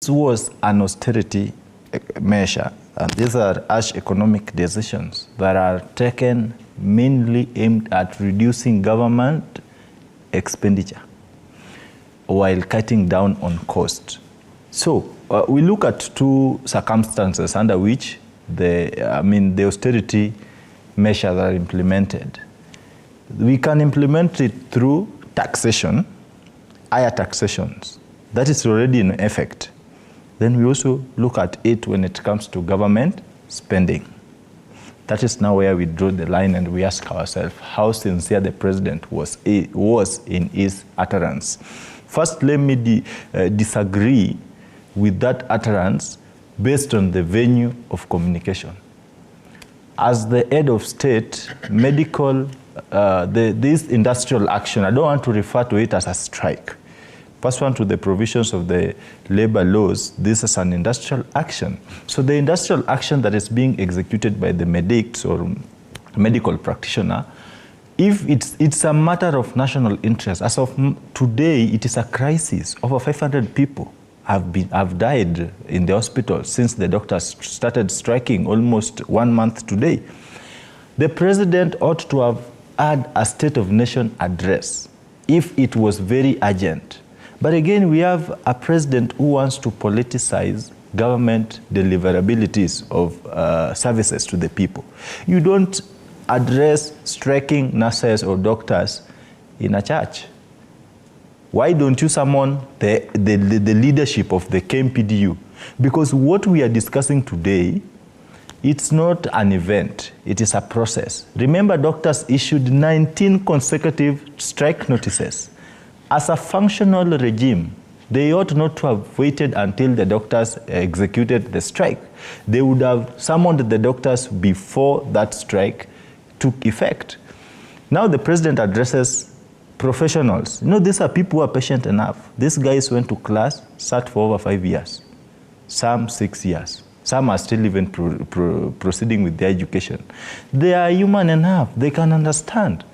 was an austerity measure. These are harsh economic decisions that are taken mainly aimed at reducing government expenditure while cutting down on cost. So we look at two circumstances under which the austerity measures are implemented. We can implement it through taxation, higher taxations. That is already in effect. Then we also look at it when it comes to government spending. That is now where we draw the line and we ask ourselves how sincere the president was in his utterance. First, let me disagree with that utterance based on the venue of communication. As the head of state, this industrial action, I don't want to refer to it as a strike. Pursuant to the provisions of the labor laws, this is an industrial action. So the industrial action that is being executed by the medics or medical practitioner, if it's a matter of national interest, as of today, it is a crisis. Over 500 people have died in the hospital since the doctors started striking almost 1 month today. The president ought to have had a State of Nation address if it was very urgent. But again, we have a president who wants to politicize government deliverabilities of services to the people. You don't address striking nurses or doctors in a church. Why don't you summon the leadership of the KMPDU? Because what we are discussing today, it's not an event, it is a process. Remember, doctors issued 19 consecutive strike notices. As a functional regime, they ought not to have waited until the doctors executed the strike. They would have summoned the doctors before that strike took effect. Now the president addresses professionals. You know, these are people who are patient enough. These guys went to class, sat for over 5 years, some 6 years. Some are still even proceeding with their education. They are human enough, they can understand.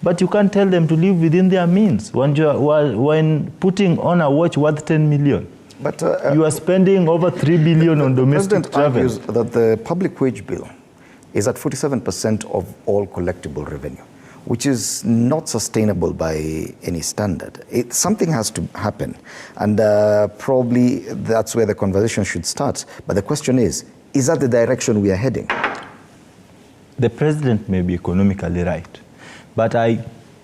But you can't tell them to live within their means when putting on a watch worth 10 million. But you are spending over 3 billion on domestic travel. The president argues that the public wage bill is at 47% of all collectible revenue, which is not sustainable by any standard. Something has to happen, and probably that's where the conversation should start. But the question is that the direction we are heading? The president may be economically right, but I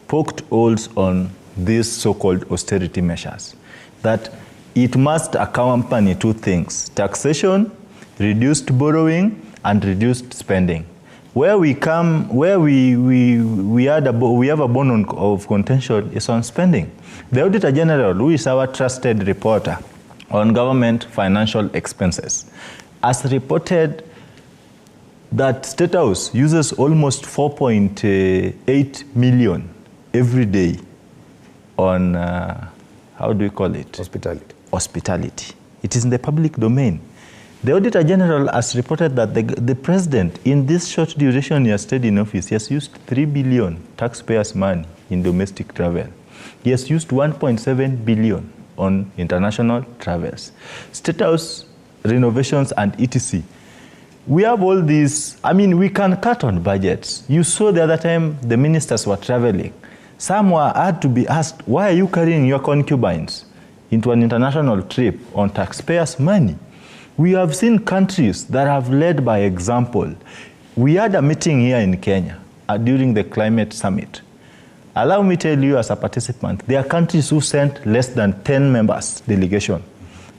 poked holes on these so-called austerity measures, that it must accompany two things: taxation, reduced borrowing, and reduced spending. Where we have a bone of contention is on spending. The Auditor General, who is our trusted reporter on government financial expenses, has reported that State House uses almost 4.8 million every day on, how do you call it? Hospitality. It is in the public domain. The Auditor General has reported that the president, in this short duration he has stayed in office, he has used 3 billion taxpayers' money in domestic travel. He has used 1.7 billion on international travels. State House renovations and etc. We have all these. I mean, we can cut on budgets. You saw the other time the ministers were traveling. Some had to be asked, why are you carrying your concubines into an international trip on taxpayers' money? We have seen countries that have led by example. We had a meeting here in Kenya during the climate summit. Allow me to tell you as a participant, there are countries who sent less than 10 members delegation.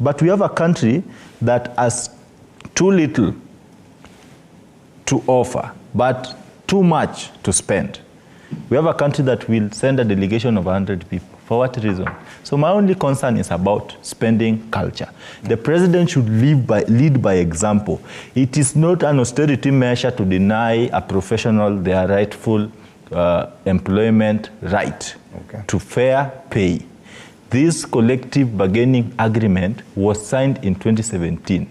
But we have a country that has too little to offer, but too much to spend. We have a country that will send a delegation of 100 people. For what reason? So my only concern is about spending culture. The president should lead by example. It is not an austerity measure to deny a professional their rightful employment right to fair pay. This collective bargaining agreement was signed in 2017.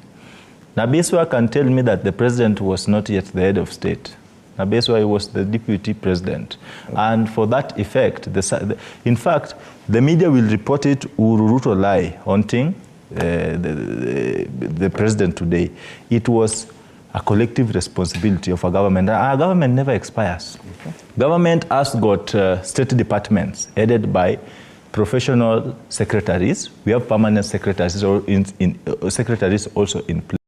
Nabeswa can tell me that the president was not yet the head of state. Nabeswa was the deputy president. And for that effect, in fact, the media will report it Ruto lie, haunting the president today, it was a collective responsibility of a government. Our government never expires. Okay. Government has got state departments headed by professional secretaries. We have permanent secretaries, secretaries also in place.